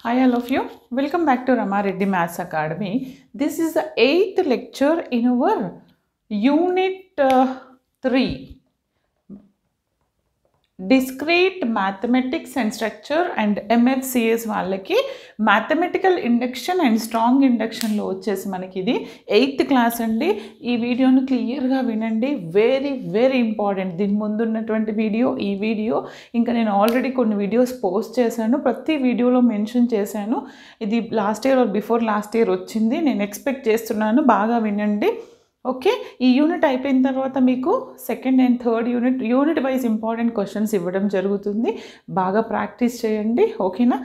Hi all of you, welcome back to Rama Reddy Maths Academy. This is the 8th lecture in our unit 3, Discrete Mathematics and Structure and MFCS వాళ్ళకి mathematical induction and strong ఇండక్షన్లో వచ్చేసి మనకి ఇది 8th class అండి. ఈ వీడియోను క్లియర్గా వినండి, very important. దీని ముందు ఉన్నటువంటి వీడియో, ఈ వీడియో ఇంకా నేను ఆల్రెడీ కొన్ని వీడియోస్ పోస్ట్ చేశాను, ప్రతి వీడియోలో మెన్షన్ చేశాను. ఇది last year are before last year వచ్చింది, నేను ఎక్స్పెక్ట్ చేస్తున్నాను. బాగా వినండి. ఓకే, ఈ యూనిట్ అయిపోయిన తర్వాత మీకు second and third unit wise important questions ఇవ్వడం జరుగుతుంది. బాగా ప్రాక్టీస్ చేయండి, ఓకేనా?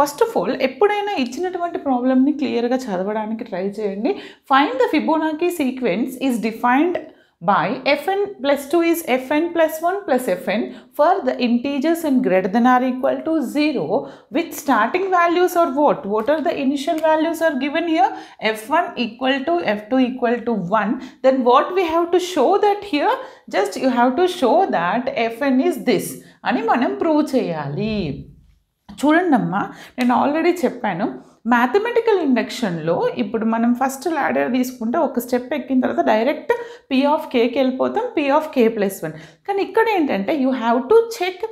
ఫస్ట్ ఆఫ్ ఆల్, ఎప్పుడైనా ఇచ్చినటువంటి ప్రాబ్లమ్ని క్లియర్గా చదవడానికి ట్రై చేయండి. Find the Fibonacci sequence is defined by fn plus 2 is fn plus 1 plus fn for the integers and greater than or equal to 0 with starting values or what are the initial values are given here, f1 equal to f2 equal to 1. Then what we have to show that here, just you have to show that fn is this అని మనం prove చేయాలి. చూడండి అమ్మా, నేను already చెప్పాను, mathematical ఇండక్షన్లో ఇప్పుడు మనం first ladder తీసుకుంటే ఒక స్టెప్ ఎక్కిన తర్వాత డైరెక్ట్ పీ ఆఫ్ కేకి వెళ్ళిపోతాం, పీ ఆఫ్ కే ప్లస్ 1. కానీ ఇక్కడ ఏంటంటే you have to check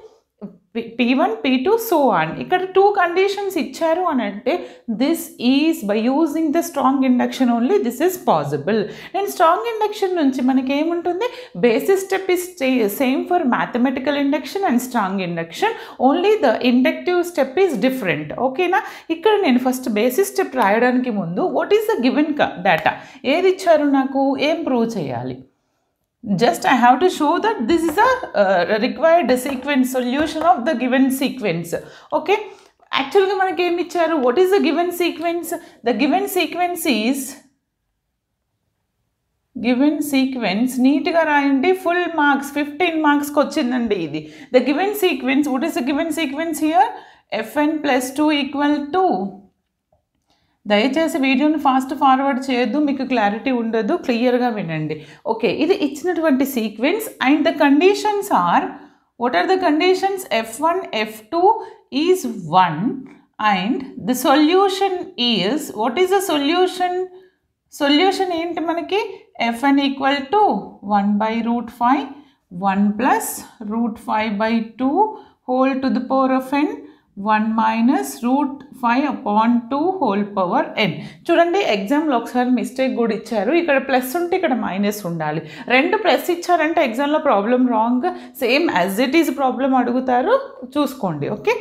P1, P2, so on. ఇక్కడ 2 కండిషన్స్ ఇచ్చారు అని అంటే this is by using the strong induction only this is possible. నేను స్ట్రాంగ్ ఇండక్షన్ నుంచి మనకి ఏముంటుంది, basis step is same for mathematical induction and strong induction, only the inductive step is different. ఓకేనా? ఇక్కడ నేను ఫస్ట్ బేసిస్ స్టెప్ రాయడానికి ముందు what is the given data, ఏది ఇచ్చారు నాకు, ఏం ప్రూవ్ చేయాలి. Just I have to show that this is a required sequence solution of the given sequence. Okay, actually manaki em icharu, what is the given sequence? The given sequence is neat ga rayandi, full marks 15 marks ki ochindandi idi. The given sequence, what is the given sequence here? fn plus 2 equal to, దయచేసి వీడియోని fast forward చేయొద్దు, మీకు clarity ఉండదు, క్లియర్గా వినండి. Okay, ఇది ఇచ్చినటువంటి sequence and the conditions are, what are the conditions, f1 f2 is 1 and the solution is, what is the solution, solution ఏంటి మనకి, fn equal to 1/√5 1 plus √5/2 whole to the power of n 1 minus √5 upon 2 whole power n. చూడండి, ఎగ్జామ్లో ఒకసారి mistake కూడా ఇచ్చారు, ఇక్కడ plus ఉంటే ఇక్కడ మైనస్ ఉండాలి. 2 ప్లస్ ఇచ్చారంటే ఎగ్జామ్లో problem wrong, same as it is problem అడుగుతారు, చూసుకోండి. ఓకే,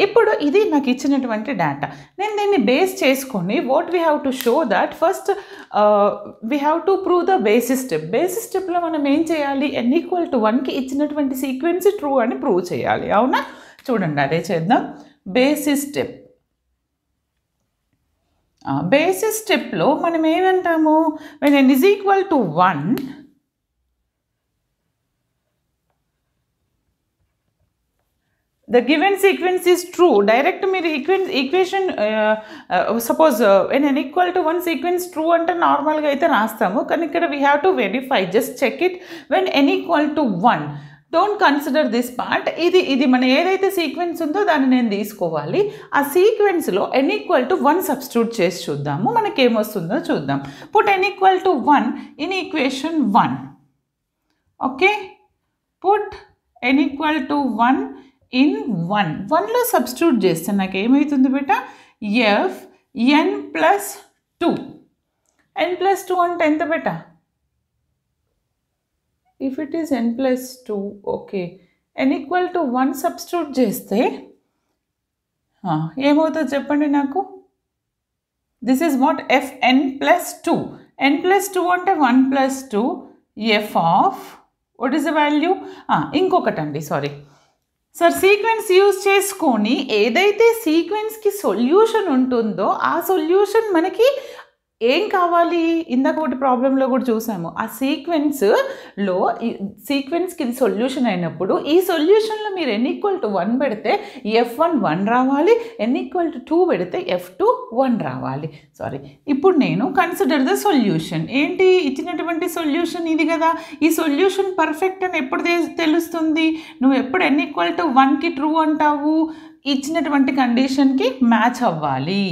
ఇప్పుడు ఇది నాకు ఇచ్చినటువంటి డేటా, నేను దీన్ని బేస్ చేసుకొని what we have to show that first we have to prove the basis step. Basis స్టెప్లో మనం ఏం చేయాలి, n ఈక్వల్ టు 1కి ఇచ్చినటువంటి సీక్వెన్స్ ట్రూ అని ప్రూవ్ చేయాలి. అవునా? చూడండి, అదే చేద్దాం. బేసిస్ స్టెప్, బేసిస్ స్టెప్లో మనం ఏమంటాము, when n is equal to 1, the given sequence is true. Direct మీరు equation suppose when n equal to 1 sequence true అంటే నార్మల్గా అయితే రాస్తాము, కానీ ఇక్కడ we have to verify, just check it. when n equal to 1, don't consider this part. ఇది మన ఏదైతే సీక్వెన్స్ ఉందో దాన్ని నేను తీసుకోవాలి. ఆ సీక్వెన్స్లో n ఈక్వల్ టు 1 సబ్స్టిట్యూట్ చేసి చూద్దాము, మనకి ఏమొస్తుందో చూద్దాం. Put n equal to 1 in equation 1. Okay, put n equal to 1 in 1లో substitute చేస్తే నాకు ఏమవుతుంది బేటా, f n plus 2. n plus 2 అంటే ఎంత బేటా, if it is n plus 2, okay, n equal to 1 substitute చేస్తే ఏమవుతుంది చెప్పండి నాకు, this is what fn plus 2. n plus 2 అంటే 1 plus 2 f of, what is the value, ఇంకొకటండి, సారీ సార్, సీక్వెన్స్ యూజ్ చేసుకొని ఏదైతే సీక్వెన్స్కి సొల్యూషన్ ఉంటుందో ఆ సొల్యూషన్ మనకి ఏం కావాలి, ఇందాక ఒకటి ప్రాబ్లంలో కూడా చూసాము, ఆ సీక్వెన్స్లో సీక్వెన్స్కి ఇది సొల్యూషన్ అయినప్పుడు ఈ సొల్యూషన్లో మీరు n ఈక్వల్ టు 1 పెడితే f1 1 రావాలి, n ఈక్వల్ టు 2 పెడితే f2 1 రావాలి. సారీ, ఇప్పుడు నేను కన్సిడర్ ద సొల్యూషన్. ఏంటి ఇచ్చినటువంటి సొల్యూషన్ ఇది కదా, ఈ సొల్యూషన్ పర్ఫెక్ట్ అని ఎప్పుడు తెలుస్తుంది, నువ్వు ఎప్పుడు n ఈక్వల్ టు 1కి ట్రూ అంటావు, ఇచ్చినటువంటి కండిషన్కి మ్యాచ్ అవ్వాలి.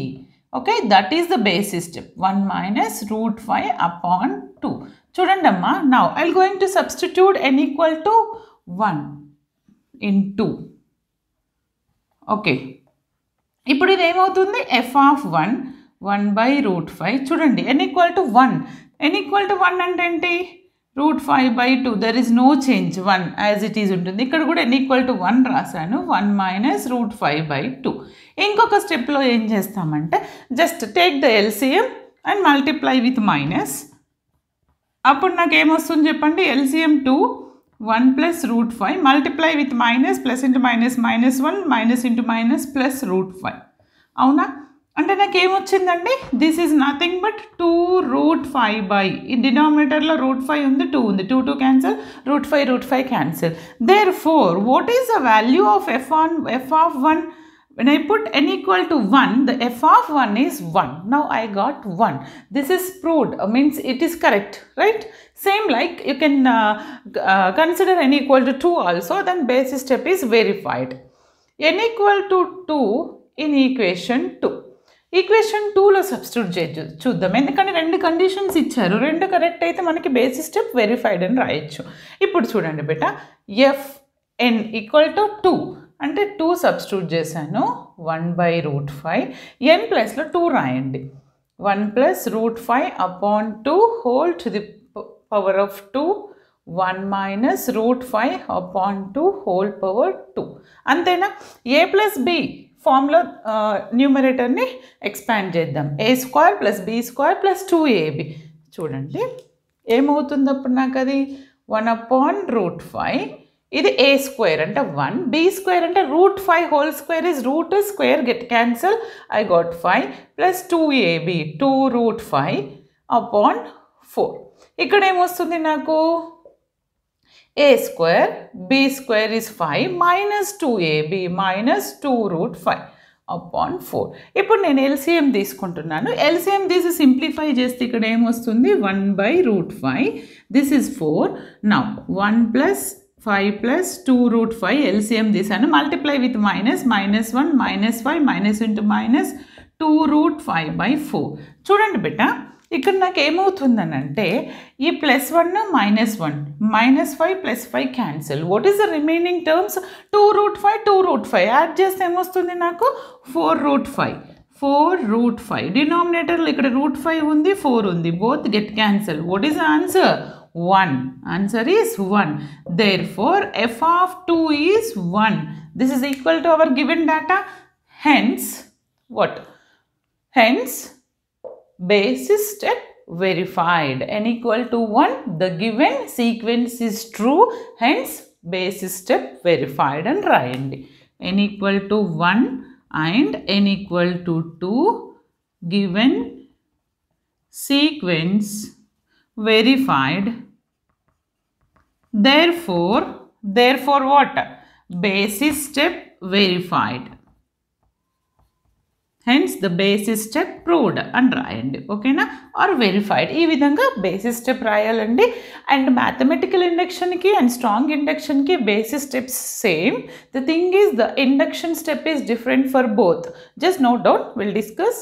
Okay, that is the basis step. 1 minus root 5 upon 2. చూడండి అమ్మా, now I going to substitute n equal to 1 in 2. Okay, ఇప్పుడు ఇది ఏమవుతుంది? f of 1 by root 5. చూడండి, n equal to 1. n equal to 1 అంటే ఏంటి? root 5 by 2. There is no change, 1 as it is ఉంటుంది. ఇక్కడ కూడా n ఈక్వల్ టు 1 రాశాను. 1 minus root 5 by 2. ఇంకొక స్టెప్లో ఏం చేస్తామంటే just take the LCM and multiply with minus. అప్పుడు నాకు ఏమొస్తుంది చెప్పండి? LCM 2, 1 plus root 5 multiply with minus, plus into minus, minus 1, minus into minus, plus root 5. అవునా? అంటే నాకు ఏమొచ్చిందండి? This is nothing but 2 root 5 by, ఈ డినామినేటర్లో root 5 ఉంది, 2 ఉంది, 2 2 cancel, root 5 cancel. Therefore, what is the value of f of 1? When I put n equal to 1, the f of 1 is 1. Now I got 1. This is proved, means it is correct, right? Same like you can consider n equal to 2 also, then basis step is verified. n equal to 2 in equation 2. Equation 2లో substitute చూద్దాం. ఎందుకంటే రెండు conditions ఇచ్చారు, రెండు correct అయితే మనకి basis step verified అని రాయొచ్చు. ఇప్పుడు చూడండి బేట, ఎఫ్ ఎన్ ఈక్వల్ టు 2 అంటే 2 సబ్స్టిట్యూట్ చేశాను. 1 by root 5, n ప్లస్లో 2 రాయండి. 1 plus root 5 upon 2 whole to the power of 2, 1 minus root 5 upon 2 whole power 2. అంతేనా? a plus b ఫామ్లో న్యూమరేటర్ని ఎక్స్పాండ్ చేద్దాం. a² plus b² plus 2ab. చూడండి ఏమవుతుంది అప్పుడు నాకు అది? 1 upon root 5, ఇది a² అంటే 1, b² అంటే root 5 whole square is root square, get cancel, I got 5 plus 2ab, 2 root 5 upon 4. ఇక్కడ ఏమొస్తుంది నాకు? a² b² is 5 minus 2ab minus 2 root 5 upon 4. ఇప్పుడు నేను ఎల్సిఎం తీసుకుంటున్నాను. ఎల్సిఎం తీసి సింప్లిఫై చేస్తే ఇక్కడ ఏమొస్తుంది? 1 by root 5, this is 4. Now 1 plus 5 plus 2 root 5 LCM తీసాను. Multiply with minus, minus 1 minus 5 minus into minus 2 root 5 by 4. చూడండి బిడ్డ, ఇక్కడ నాకు ఏమవుతుందని అంటే ఈ +1 -1, -5 +5 cancel. What is the remaining terms? 2 root 5 2 root 5 add చేస్తే ఏమొస్తుంది నాకు? 4 root 5 4 root 5. డినామినేటర్లో ఇక్కడ root 5 ఉంది, 4 ఉంది, both get cancel. What is the answer? 1. Answer is 1. Therefore, f of 2 is 1. This is equal to our given data. Hence, what? Hence, basis step verified. n equal to 1, the given sequence is true. Hence, basis step verified and రాయండి. n equal to 1 and n equal to 2, given sequence verified. Therefore what? Basis step verified. Hence the basis step proved and రాయండి. ఓకేనా? Are verified. ఈ విధంగా basis step రాయాలండి. And mathematical ఇండక్షన్కి and strong ఇండక్షన్కి basis steps same. The thing is the induction step is different for both. Just note down, will discuss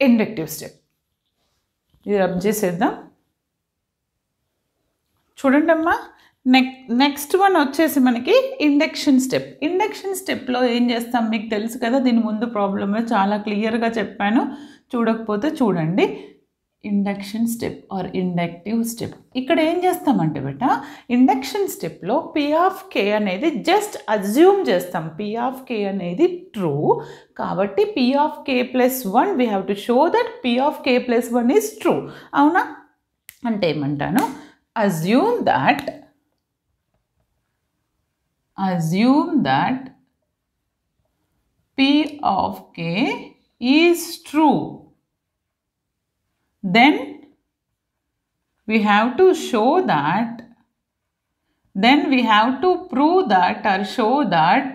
inductive step. ఇది rub చేసేద్దాం. చూడండి అమ్మా, నెక్స్ట్ వన్ వచ్చేసి మనకి ఇండక్షన్ స్టెప్. ఇండక్షన్ స్టెప్లో ఏం చేస్తాం మీకు తెలుసు కదా, దీని ముందు ప్రాబ్లంలో చాలా క్లియర్గా చెప్పాను. చూడకపోతే చూడండి. Induction step are inductive step. ఇక్కడ ఏం చేస్తామంటే బేట, ఇండక్షన్ స్టెప్లో p of k అనేది జస్ట్ అజ్యూమ్ చేస్తాం. p of k అనేది ట్రూ కాబట్టి p of k + 1 we have to show that p of k + 1 is true. అవునా? అంటే ఏమంటాను? assume that p of k is true. Then we have to show that, then we have to prove that or show that,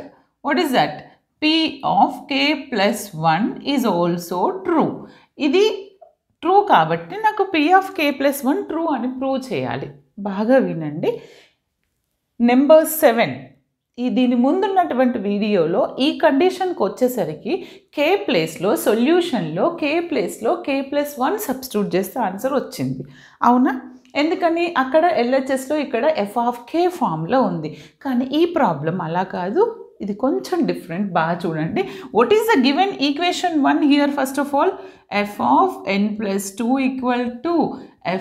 what is that? p of k + 1 is also true. ఇది true కాబట్టి నాకు p of k + 1 true అని prove చేయాలి. బాగా వినండి. Number 7 దీని ముందున్నటువంటి వీడియోలో ఈ కండిషన్కి వచ్చేసరికి k ప్లేస్లో సొల్యూషన్లో k ప్లేస్లో k+1 సబ్స్టిట్యూట్ చేస్తే ఆన్సర్ వచ్చింది. అవునా? ఎందుకని అక్కడ LHSలో ఇక్కడ f(k) ఫామ్లో ఉంది. కానీ ఈ ప్రాబ్లం అలా కాదు, ఇది కొంచెం డిఫరెంట్. బాగా చూడండి. What is the given equation 1 here? First of all f(n+2) =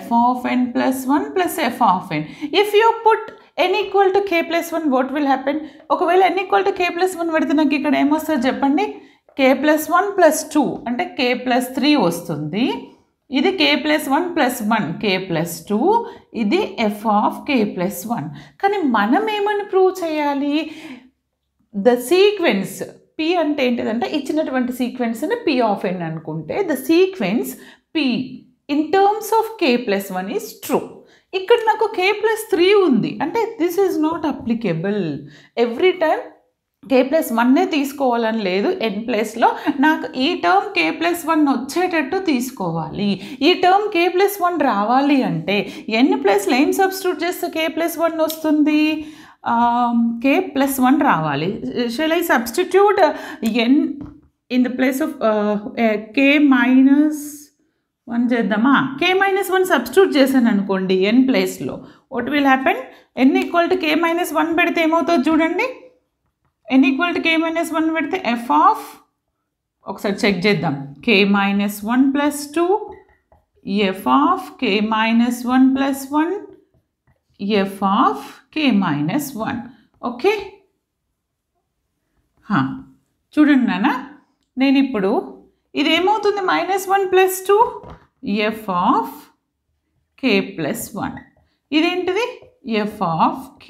f(n+1) + f(n). If you put n = k+1, what will happen? ఒకవేళ n = k+1 పెడితే నాకు ఇక్కడ ఏమొస్తుంది చెప్పండి? k+1 + 2 అంటే k+3 వస్తుంది. ఇది k+1 + 1 k+2, ఇది f(k+1). కానీ మనం ఏమని ప్రూవ్ చేయాలి? ద సీక్వెన్స్ p అంటే ఏంటిదంటే ఇచ్చినటువంటి సీక్వెన్స్ని p(n) అనుకుంటే the sequence p in terms of k+1 is true. ఇక్కడ నాకు k+3 ఉంది అంటే this is not applicable. Every time k+1నే తీసుకోవాలని లేదు. n ప్లేస్లో నాకు ఈ టర్మ్ k+1 వచ్చేటట్టు తీసుకోవాలి. ఈ టర్మ్ k+1 రావాలి అంటే n ప్లేస్లో ఏం సబ్స్టిట్యూట్ చేస్తే k+1 వస్తుంది? k+1 రావాలి. Shall I substitute n in the place of k-1 చేద్దామా? k-1 సబ్స్టిట్యూట్ చేశాను అనుకోండి n ప్లేస్లో. What will happen? n = k-1 పెడితే ఏమవుతుంది చూడండి. n = k-1 పెడితే ఒకసారి చెక్ చేద్దాం. k-1 + 2 f(k-1 + 1) f(k-1). ఓకే, చూడండి నాన్న, నేను ఇప్పుడు ఇది ఏమవుతుంది? -1 + 2 f(k+1). ఇదేంటిది? f(k).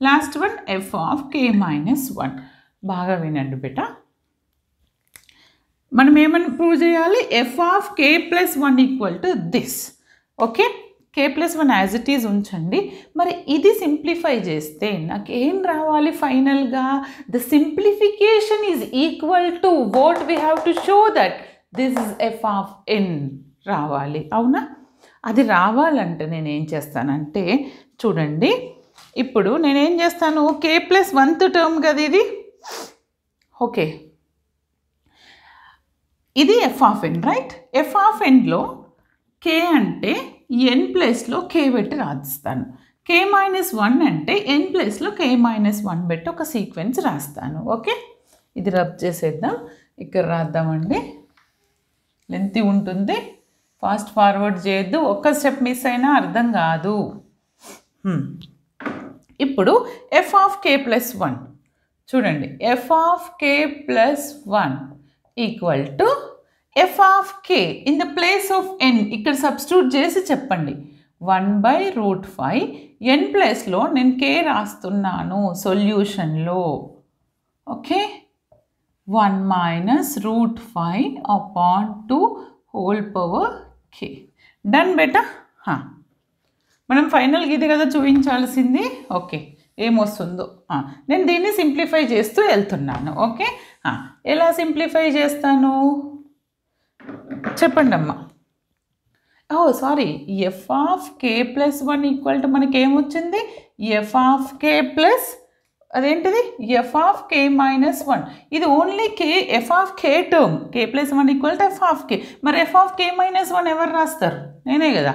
Last one f(k-1). బాగా వినండి బేట. మనం ఏమని ప్రూవ్ చేయాలి? f(k+1) = this. Okay, k+1 as it is ఉంచండి. మరి ఇది సింప్లిఫై చేస్తే నాకు ఏం రావాలి ఫైనల్గా? The simplification is equal to what we have to show that this is f(n) రావాలి. అవునా? అది రావాలంటే నేనేం చేస్తానంటే చూడండి, ఇప్పుడు నేనేం చేస్తాను? k+1th టర్మ్ కదా ఇది. ఓకే, ఇది f(n) రైట్? f(n)లో k అంటే n ప్లేస్లో k పెట్టి రాస్తాను. k-1 అంటే n ప్లేస్లో k-1 పెట్టి ఒక సీక్వెన్స్ రాస్తాను. ఓకే, ఇది రబ్ చేసేద్దాం. ఇక్కడ రాద్దామండి. లెంతీ ఉంటుంది, ఫాస్ట్ ఫార్వర్డ్ చేయొద్దు. ఒక్క స్టెప్ మిస్ అయినా అర్థం కాదు. ఇప్పుడు f(k+1) చూడండి. f(k+1) = f(k) in the place of n ఇక్కడ సబ్స్టిట్యూట్ చేసి చెప్పండి. 1/5 n ప్లేస్లో నేను k రాస్తున్నాను సొల్యూషన్లో. Okay, 1 - √5/2 whole power k. Done బేటా. మనం ఫైనల్గా ఇది కదా చూపించాల్సింది. ఓకే, ఏమొస్తుందో నేను దీన్ని సింప్లిఫై చేస్తూ వెళ్తున్నాను. ఓకే, ఎలా సింప్లిఫై చేస్తాను చెప్పండి అమ్మా. సారీ, f(k+1) = మనకి ఏమొచ్చింది? f(k+) అదేంటిది? f(k-1). ఇది only f(k) term. k+1 = f(k). మరి f(k-1) ఎవరు రాస్తారు? నేనే కదా.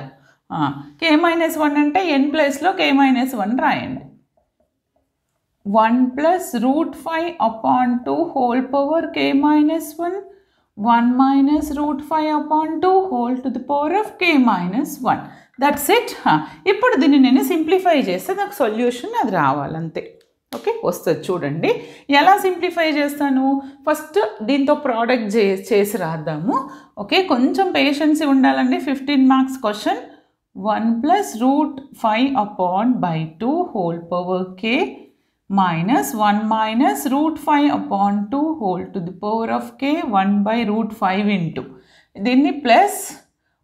k-1 అంటే n ప్లేస్లో k-1 రాయండి. 1 + √5/2 whole power k-1, 1 - √5/2 whole to the power of k-1. That's it. ఇప్పుడు దీన్ని నేను సింప్లిఫై చేస్తే నాకు సొల్యూషన్ అది రావాలంతే. ఓకే, వస్తుంది చూడండి. ఎలా సింప్లిఫై చేస్తాను? ఫస్ట్ దీంతో ప్రోడక్ట్ చేసి రాద్దాము. ఓకే, కొంచెం పేషెన్సీ ఉండాలండి. 15 marks question. 1 + √5/2 whole power k minus 1 minus √5/2 whole to the power of k 1/5 into దీన్ని plus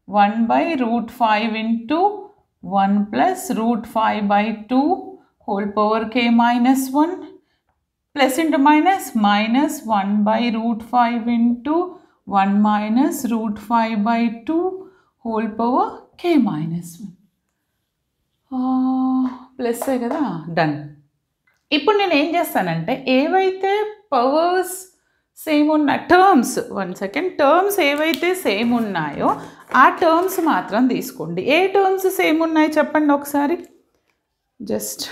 1/5 into 1 plus √5/2 whole power k minus 1 plus into minus 1/5 into 1 minus √5/2 whole power k minus 1 plus కదా. Done. ఇప్పుడు నేను ఏం చేస్తానంటే ఏవైతే powers same ఉన్న terms, 1 second, terms ఏవైతే same ఉన్నాయో ఆ టర్మ్స్ మాత్రం తీసుకోండి. ఏ టర్మ్స్ సేమ్ ఉన్నాయి చెప్పండి ఒకసారి. జస్ట్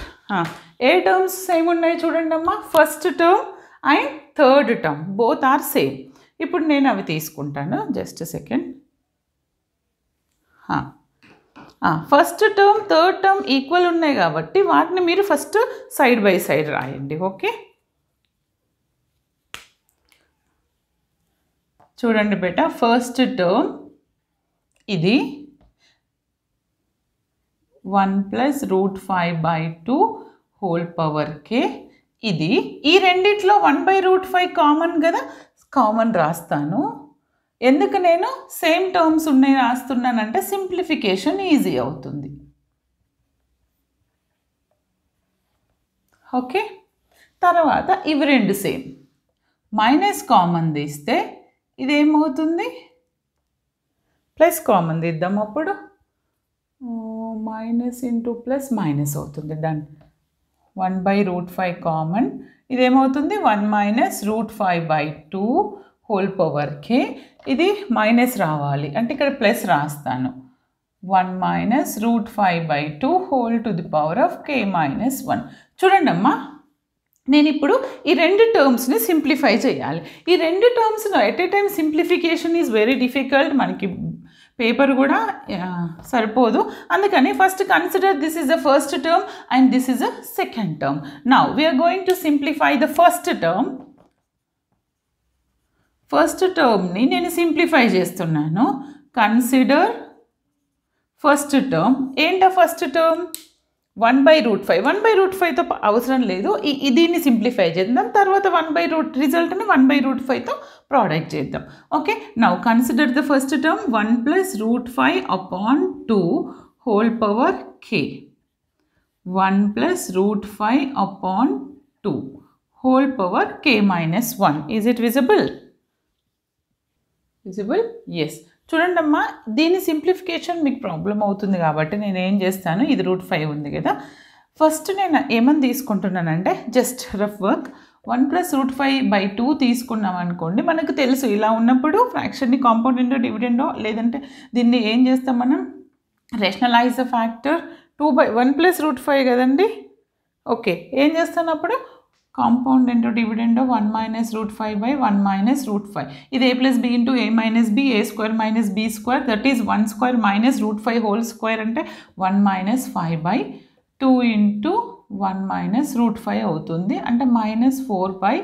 ఏ టర్మ్స్ సేమ్ ఉన్నాయి చూడండి అమ్మా. First term and third term both are same. ఇప్పుడు నేను అవి తీసుకుంటాను. Just second. First term third term equal ఉన్నాయి కాబట్టి వాటిని మీరు ఫస్ట్ సైడ్ బై సైడ్ రాయండి. ఓకే, చూడండి బేట. ఫస్ట్ టర్మ్ ఇది 1 + √5/2 హోల్ పవర్ k. ఇది ఈ రెండిట్లో 1/√5 కామన్ కదా, కామన్ రాస్తాను. ఎందుకు నేను సేమ్ టర్మ్స్ ఉన్నాయి రాస్తున్నానంటే సింప్లిఫికేషన్ ఈజీ అవుతుంది. ఓకే, తర్వాత ఇవి రెండు సేమ్, మైనస్ కామన్ తీస్తే ఇదేమవుతుంది, ప్లస్ కామన్ తీద్దాం. అప్పుడు మైనస్ ఇంటూ ప్లస్ మైనస్ అవుతుంది. డన్. 1/√5 కామన్, ఇదేమవుతుంది 1 - √5/2 హోల్ పవర్ k. ఇది మైనస్ రావాలి అంటే ఇక్కడ ప్లస్ రాస్తాను. 1 - √5/2 whole to the power of k - 1. చూడండి అమ్మా, నేను ఇప్పుడు ఈ రెండు టర్మ్స్ని సింప్లిఫై చేయాలి. ఈ రెండు టర్మ్స్లో at a time simplification is very difficult. మనకి పేపర్ కూడా సరిపోదు. అందుకని first consider this is the first term and this is the second term. Now we are going to simplify the first term. First టర్మ్ని నేను సింప్లిఫై చేస్తున్నాను. Consider first term. ఏంటా first term? 1/√5. 1/√5తో అవసరం లేదు, దీన్ని సింప్లిఫై చేద్దాం. తర్వాత రిజల్ట్ని 1/√5తో ప్రోడక్ట్ చేద్దాం. Okay, now consider the first term. 1 + √5/2 whole power k. 1 + √5/2 whole power k - 1. Is it visible? Visible? Yes. చూడండి అమ్మా, దీని సింప్లిఫికేషన్ మీకు ప్రాబ్లం అవుతుంది కాబట్టి నేను ఏం చేస్తాను, ఇది √5 ఉంది కదా, ఫస్ట్ నేను ఏమని తీసుకుంటున్నానంటే జస్ట్ రఫ్ వర్క్. 1 + √5/2 తీసుకున్నాం అనుకోండి, మనకు తెలుసు ఇలా ఉన్నప్పుడు ఫ్రాక్షన్ని కాంపౌండెంటో డివిడెండో, లేదంటే దీన్ని ఏం చేస్తాం మనం, రేషనలైజ్ ద ఫ్యాక్టర్. 1 + √5 కదండి. ఓకే, ఏం చేస్తాను అప్పుడు, కాంపౌండ్ ఇంటూ డివిడెండ్ 1 - √5/1 - √5. ఇది a + b into a - b, a² - b², that is 1² - √5 whole square అంటే 1 - 5/2 ఇంటూ 1 - √5 అవుతుంది. అంటే -4/2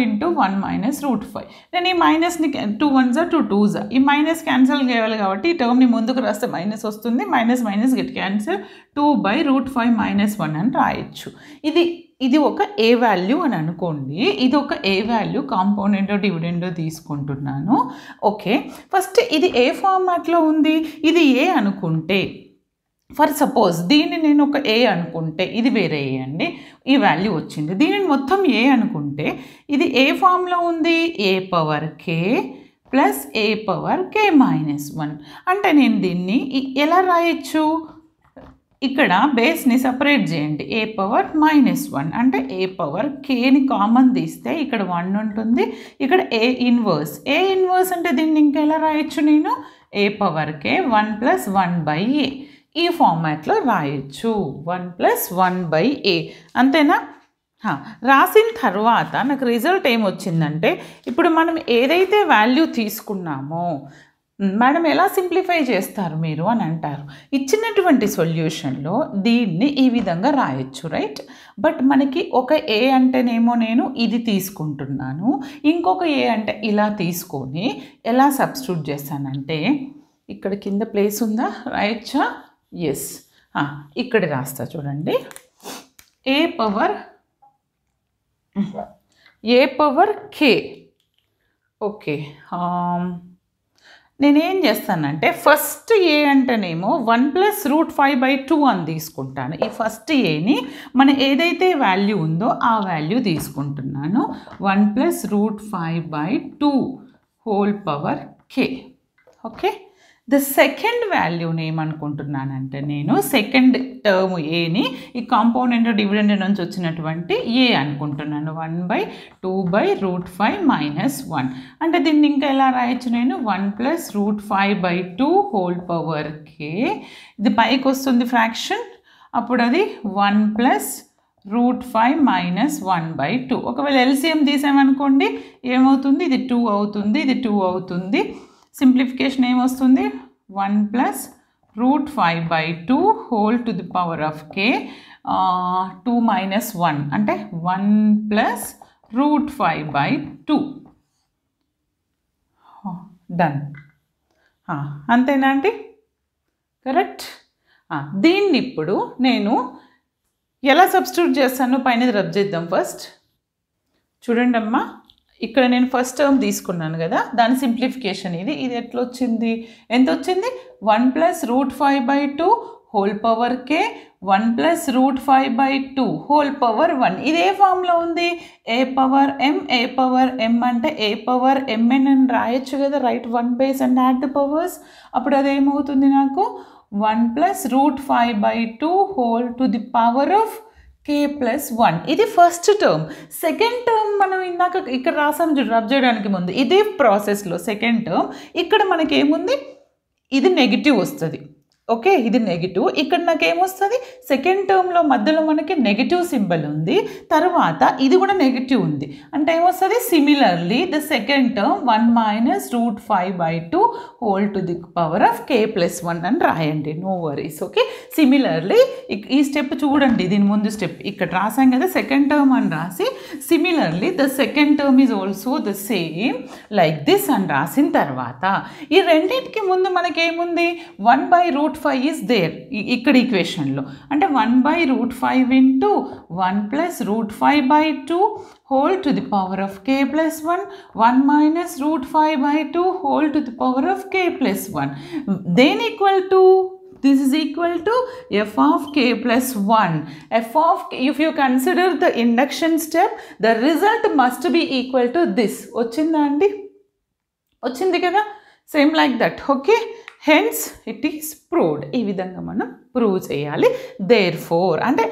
ఇంటూ 1 - √5. నేను ఈ మైనస్ని 2 1s 2 2s, ఈ మైనస్ క్యాన్సిల్ చేయాలి కాబట్టి ఈ టర్మ్ని ముందుకు రాస్తే మైనస్ వస్తుంది. Minus get cancel. 2/√5 - 1 అని రాయొచ్చు. ఇది ఒక ఏ వాల్యూ అని అనుకోండి. ఇది ఒక ఏ వాల్యూ, కాంపౌండెంటో డివిడెండో తీసుకుంటున్నాను. ఓకే, ఫస్ట్ ఇది ఏ ఫార్మాట్లో ఉంది, ఇది ఏ అనుకుంటే, ఫర్ సపోజ్ దీన్ని నేను ఒక ఏ అనుకుంటే, ఇది వేరే ఏ అండి, ఈ వాల్యూ వచ్చింది. దీనిని మొత్తం ఏ అనుకుంటే ఇది ఏ ఫామ్లో ఉంది, a power k plus a power k - 1. అంటే నేను దీన్ని ఎలా రాయొచ్చు, ఇక్కడ బేస్ని సపరేట్ చేయండి. a పవర్ -1 అంటే a పవర్ kని కామన్ తీస్తే ఇక్కడ 1 ఉంటుంది, ఇక్కడ a ఇన్వర్స్. a ఇన్వర్స్ అంటే దీన్ని ఇంకా ఎలా రాయొచ్చు నేను, a పవర్ k 1 + 1/a. ఈ ఫార్మాట్లో రాయొచ్చు. 1 + 1/a. అంతేనా? రాసిన తర్వాత నాకు రిజల్ట్ ఏమొచ్చిందంటే, ఇప్పుడు మనం ఏదైతే వాల్యూ తీసుకున్నామో, మేడం ఎలా సింప్లిఫై చేస్తారు మీరు అని అంటారు. ఇచ్చినటువంటి సొల్యూషన్లో దీన్ని ఈ విధంగా రాయొచ్చు, రైట్? బట్ మనకి ఒక ఏ అంటేనేమో నేను ఇది తీసుకుంటున్నాను, ఇంకొక ఏ అంటే ఇలా తీసుకొని ఎలా సబ్స్టిట్యూట్ చేస్తానంటే, ఇక్కడ కింద ప్లేస్ ఉందా, రాయొచ్చా? ఎస్, ఇక్కడ రాస్తా చూడండి. a power k. ఓకే, నేనేం చేస్తానంటే ఫస్ట్ ఏ అంటేనేమో 1 + √5/2 అని తీసుకుంటాను. ఈ ఫస్ట్ ఏని మన ఏదైతే వాల్యూ ఉందో ఆ వాల్యూ తీసుకుంటున్నాను. 1 + √5/2 whole power k. Okay, the second వాల్యూని ఏమనుకుంటున్నానంటే నేను సెకండ్ టర్మ్ ఏని ఈ కాంపౌండ్ డివిడెండ్ నుంచి వచ్చినటువంటి ఏ అనుకుంటున్నాను 1/2/√5 - 1 అంటే దీన్ని ఇంకా ఎలా రాయొచ్చు నేను 1 + √5/2 హోల్ పవర్ k ఇది పైకి వస్తుంది ఫ్రాక్షన్ అప్పుడు అది 1 + √5 - 1/2 ఒకవేళ ఎల్సిఎం తీసామనుకోండి ఏమవుతుంది ఇది 2 అవుతుంది ఇది 2 అవుతుంది సింప్లిఫికేషన్ ఏమొస్తుంది 1 + √5/2 whole to the power of k 2 - 1 అంటే 1 + √5/2 డన్ అంతేనా అండి కరెక్ట్ దీన్ని ఇప్పుడు నేను ఎలా సబ్స్టిట్యూట్ చేస్తాను పైన రబ్ చేద్దాం ఫస్ట్ చూడండి అమ్మా ఇక్కడ నేను ఫస్ట్ టర్మ్ తీసుకున్నాను కదా దాని సింప్లిఫికేషన్ ఇది ఎట్లా వచ్చింది ఎంత వచ్చింది 1 + √5/2 whole power k 1 + √5/2 whole power 1 ఇది ఏ ఫామ్లో ఉంది a పవర్ m అంటే a పవర్ mn అని రాయొచ్చు కదా right 1 base and add the powers అప్పుడు అదేమవుతుంది నాకు 1 + √5/2 whole to the power of k + 1 ఇది ఫస్ట్ టర్మ్ సెకండ్ టర్మ్ మనం ఇందాక ఇక్కడ రాసాం రబ్ చేయడానికి ముందు ఇదే ప్రాసెస్లో సెకండ్ టర్మ్ ఇక్కడ మనకి ఏముంది ఇది నెగిటివ్ వస్తుంది ఓకే ఇది నెగిటివ్ ఇక్కడ నాకు ఏమొస్తుంది సెకండ్ టర్మ్లో మధ్యలో మనకి నెగిటివ్ సింబల్ ఉంది తర్వాత ఇది కూడా నెగిటివ్ ఉంది అంటే ఏమొస్తుంది similarly the second term 1 - √5/2 whole to the power of k + 1 అని రాయండి నో వరీస్ ఓకే సిమిలర్లీ ఈ స్టెప్ చూడండి దీని ముందు స్టెప్ ఇక్కడ రాసాం కదా సెకండ్ టర్మ్ అని రాసి similarly the second term is also the same like this అని రాసిన తర్వాత ఈ రెండింటికి ముందు మనకి ఏముంది 1/√5 is there ఇక్కడ ఈక్వేషన్లో అంటే 1/√5 into 1 + √5/2 whole to the power of k + 1 1 - √5/2 whole to the power of k + 1 then equal to this is equal to f of k + 1 f of k, if you consider the induction step the result must be equal to this వచ్చిందా అండి వచ్చింది కదా same like that okay hence it is proved ఈ విధంగా మనం prove చేయాలి therefore అంటే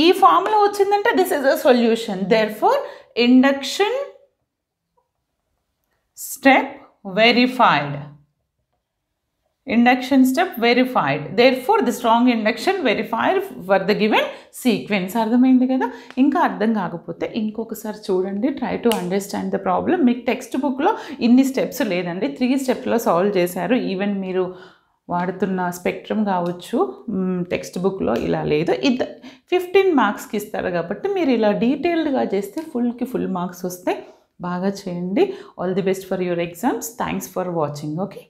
ఈ ఫామ్లో వచ్చిందంటే this is a solution therefore induction step verified induction step verified therefore the strong induction verified for the given sequence అర్థమైంది కదా ఇంకా అర్థం కాకపోతే ఇంకొకసారి చూడండి try to understand the problem మీకు టెక్స్ట్ బుక్లో ఇన్ని స్టెప్స్ లేదండి 3 స్టెప్స్లో సాల్వ్ చేశారు ఈవెన్ మీరు వాడుతున్న స్పెక్ట్రమ్ కావచ్చు టెక్స్ట్ బుక్లో ఇలా లేదు ఇది 15 మార్క్స్కి ఇస్తారు కాబట్టి మీరు ఇలా డీటెయిల్డ్గా చేస్తే ఫుల్కి ఫుల్ మార్క్స్ వస్తాయి బాగా చేయండి all the best for your exams thanks for watching okay